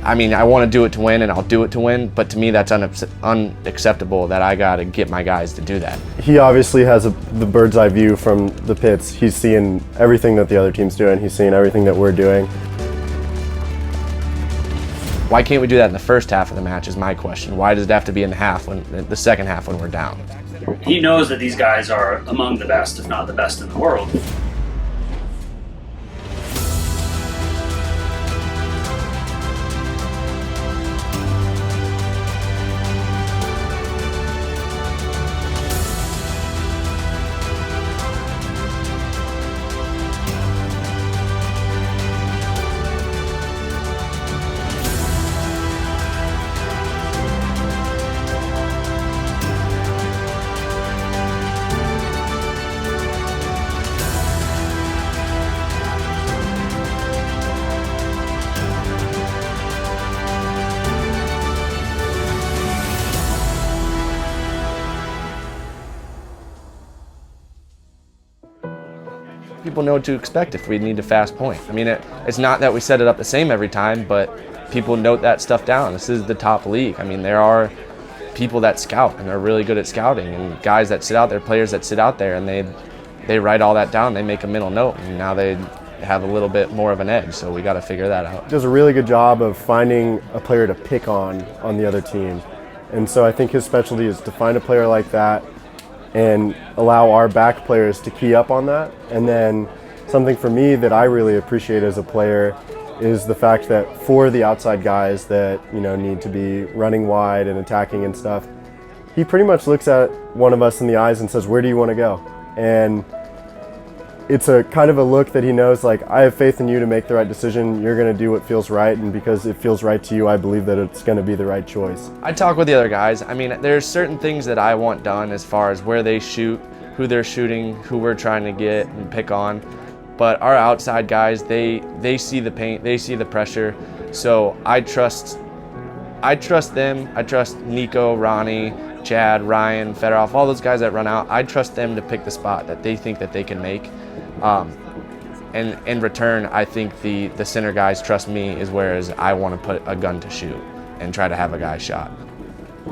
I mean, I want to do it to win, and I'll do it to win, but to me that's unacceptable that I got to get my guys to do that. He obviously has the bird's eye view from the pits. He's seeing everything that the other team's doing. He's seeing everything that we're doing. Why can't we do that in the first half of the match is my question. Why does it have to be in the second half when we're down? He knows that these guys are among the best, if not the best in the world. People know what to expect if we need a fast point. I mean, it's not that we set it up the same every time, but people note that stuff down. This is the top league. I mean, there are people that scout, and they're really good at scouting, and guys that sit out there, players that sit out there, and they write all that down. They make a mental note, and now they have a little bit more of an edge, so we got to figure that out. He does a really good job of finding a player to pick on the other team. And so I think his specialty is to find a player like that and allow our back players to key up on that. And then something for me that I really appreciate as a player is the fact that for the outside guys that, you know, need to be running wide and attacking and stuff, he pretty much looks at one of us in the eyes and says, "Where do you want to go?" And it's a kind of a look that he knows, like, I have faith in you to make the right decision. You're going to do what feels right, and because it feels right to you, I believe that it's going to be the right choice. I talk with the other guys. I mean, there's certain things that I want done as far as where they shoot, who they're shooting, who we're trying to get and pick on. But our outside guys, they see the paint, they see the pressure. So I trust them. I trust Nico, Ronnie, Chad, Ryan, Fedorov, all those guys that run out. I trust them to pick the spot that they think that they can make. And in return, I think the center guys trust me, is whereas I want to put a gun to shoot and try to have a guy shot.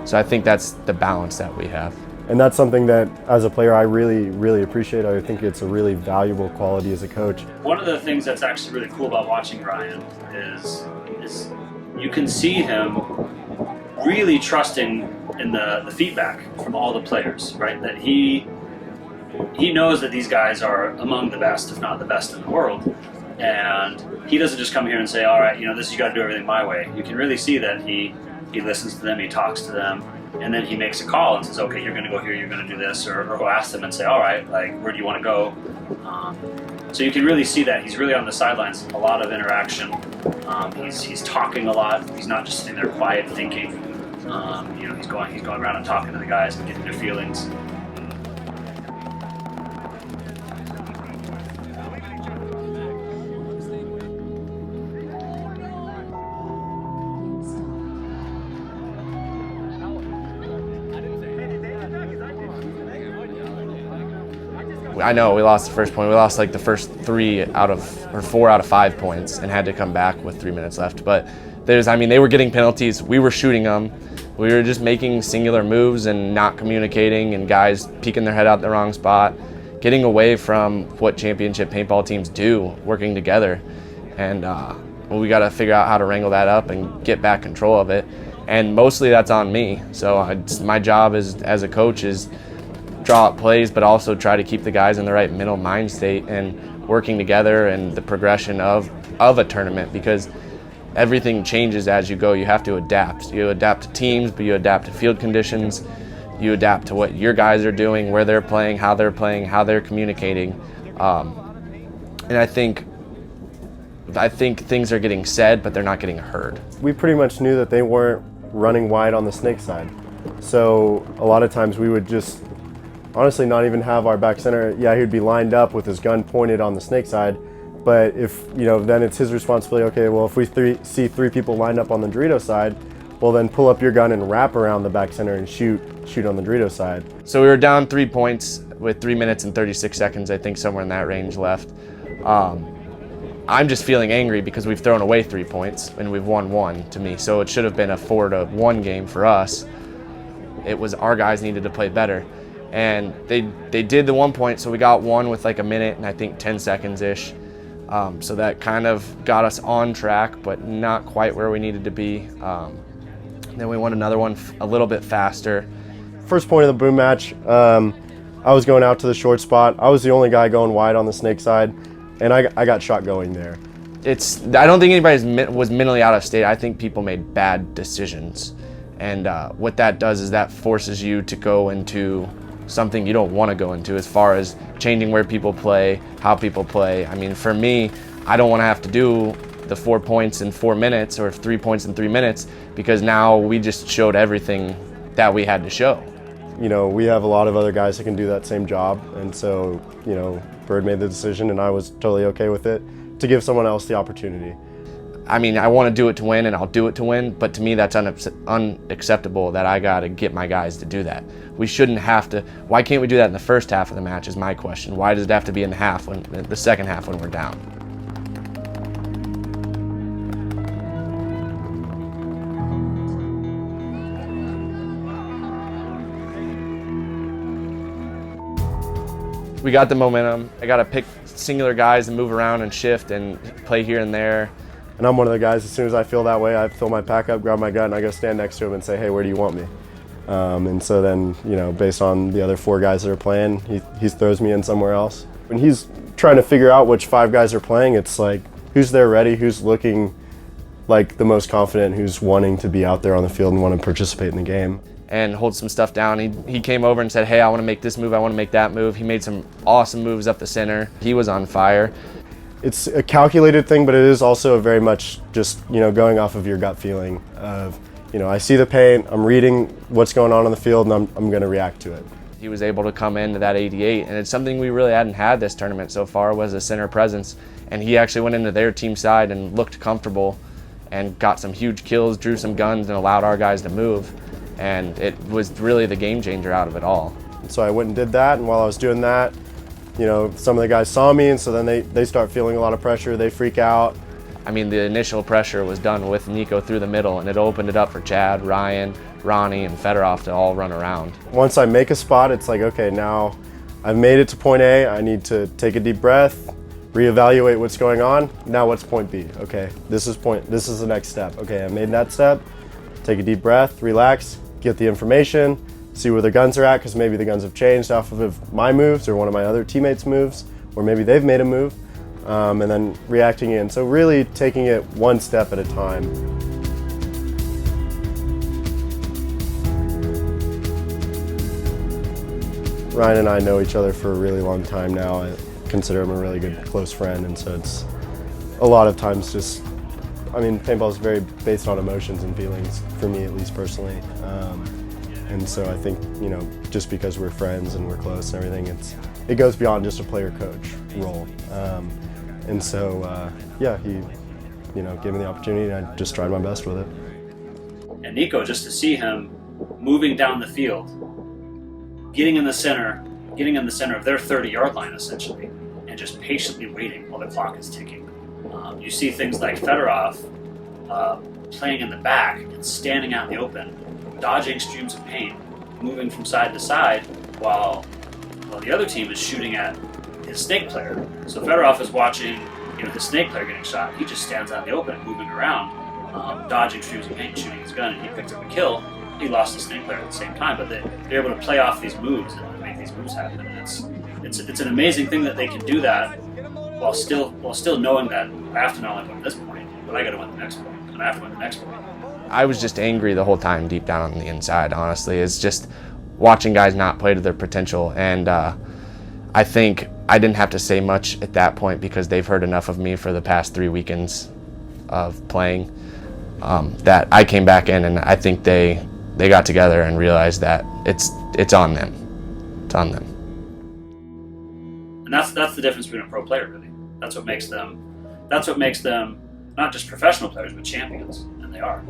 So I think that's the balance that we have. And that's something that, as a player, I really, really appreciate. I think it's a really valuable quality as a coach. One of the things that's actually really cool about watching Ryan is you can see him really trusting in the feedback from all the players, right? That he knows that these guys are among the best, if not the best in the world. And he doesn't just come here and say, all right, you know, you got to do everything my way. You can really see that he listens to them, he talks to them, and then he makes a call and says, okay, you're going to go here, you're going to do this, or go ask them and say, all right, like, where do you want to go? So you can really see that he's really on the sidelines, a lot of interaction. He's talking a lot. He's not just sitting there quiet thinking. You know, he's going around and talking to the guys and getting their feelings. I know we lost the first point. We lost like the first 4 out of 5 points and had to come back with 3 minutes left. But they were getting penalties. We were shooting them. We were just making singular moves and not communicating, and guys peeking their head out the wrong spot, getting away from what championship paintball teams do, working together. And we got to figure out how to wrangle that up and get back control of it. And mostly that's on me. So my job as a coach is draw up plays, but also try to keep the guys in the right mental mind state and working together and the progression of a tournament, because everything changes as you go. You have to adapt. You adapt to teams, but you adapt to field conditions. You adapt to what your guys are doing, where they're playing, how they're communicating. And I think things are getting said, but they're not getting heard. We pretty much knew that they weren't running wide on the snake side. So a lot of times we would just honestly not even have our back center. Yeah, he'd be lined up with his gun pointed on the snake side, but if, you know, then it's his responsibility. Okay, well, if we see three people lined up on the Dorito side, well, then pull up your gun and wrap around the back center and shoot on the Dorito side. So we were down 3 points with 3 minutes and 36 seconds, I think, somewhere in that range left. I'm just feeling angry because we've thrown away 3 points and we've won 1 to me. So it should have been a 4-1 game for us. It was our guys needed to play better. And they did the 1 point, so we got 1 with like a minute and I think 10 seconds-ish. So that kind of got us on track, but not quite where we needed to be. Then we won another one a little bit faster. First point of the boom match, I was going out to the short spot. I was the only guy going wide on the snake side, and I got shot going there. I don't think anybody was mentally out of state. I think people made bad decisions. And what that does is that forces you to go into something you don't want to go into as far as changing where people play, how people play. I mean, for me, I don't want to have to do the 4 points in 4 minutes or 3 points in 3 minutes because now we just showed everything that we had to show. You know, we have a lot of other guys that can do that same job, and so, you know, Bird made the decision and I was totally okay with it to give someone else the opportunity. I mean, I want to do it to win and I'll do it to win, but to me that's unacceptable that I got to get my guys to do that. We shouldn't have to. Why can't we do that in the first half of the match is my question. Why does it have to be in the second half when we're down? We got the momentum. I got to pick singular guys and move around and shift and play here and there. And I'm one of the guys, as soon as I feel that way, I fill my pack up, grab my gun, and I go stand next to him and say, hey, where do you want me? And so then, you know, based on the other 4 guys that are playing, he throws me in somewhere else. When he's trying to figure out which 5 guys are playing, it's like, who's there ready, who's looking like the most confident, who's wanting to be out there on the field and want to participate in the game. And hold some stuff down. He came over and said, hey, I want to make this move, I want to make that move. He made some awesome moves up the center. He was on fire. It's a calculated thing, but it is also very much just, you know, going off of your gut feeling of, you know, I see the paint, I'm reading what's going on the field, and I'm going to react to it. He was able to come into that 88, and it's something we really hadn't had this tournament so far was a center presence. And he actually went into their team side and looked comfortable and got some huge kills, drew some guns, and allowed our guys to move. And it was really the game changer out of it all. So I went and did that, and while I was doing that, you know, some of the guys saw me, and so then they start feeling a lot of pressure, they freak out. I mean, the initial pressure was done with Nico through the middle, and it opened it up for Chad, Ryan, Ronnie, and Fedorov to all run around. Once I make a spot, it's like, okay, now I've made it to point A, I need to take a deep breath, reevaluate what's going on. Now what's point B? Okay, this is the next step. Okay, I made that step, take a deep breath, relax, get the information, see where the guns are at, because maybe the guns have changed off of my moves or one of my other teammates' moves, or maybe they've made a move, and then reacting in. So really taking it one step at a time. Ryan and I know each other for a really long time now. I consider him a really good close friend, and so it's a lot of times just, I mean, paintball is very based on emotions and feelings, for me at least personally. And so I think, you know, just because we're friends and we're close and everything, it goes beyond just a player-coach role. And so, yeah, he, you know, gave me the opportunity and I just tried my best with it. And Nico, just to see him moving down the field, getting in the center of their 30-yard line essentially, and just patiently waiting while the clock is ticking. You see things like Fedorov playing in the back and standing out in the open, dodging streams of paint, moving from side to side, while the other team is shooting at his snake player. So Fedorov is watching, you know, his snake player getting shot. He just stands out in the open, moving around, dodging streams of paint, shooting his gun, and he picked up a kill. He lost the snake player at the same time, but they're able to play off these moves and make these moves happen. And it's an amazing thing that they can do that while still knowing that I have to not only win this point, but I got to win the next point, and I have to win the next point. I was just angry the whole time deep down on the inside, honestly. It's just watching guys not play to their potential. And I think I didn't have to say much at that point because they've heard enough of me for the past 3 weekends of playing that I came back in and I think they got together and realized that it's on them. It's on them. And that's the difference between a pro player, really. That's what makes them not just professional players, but champions, and they are.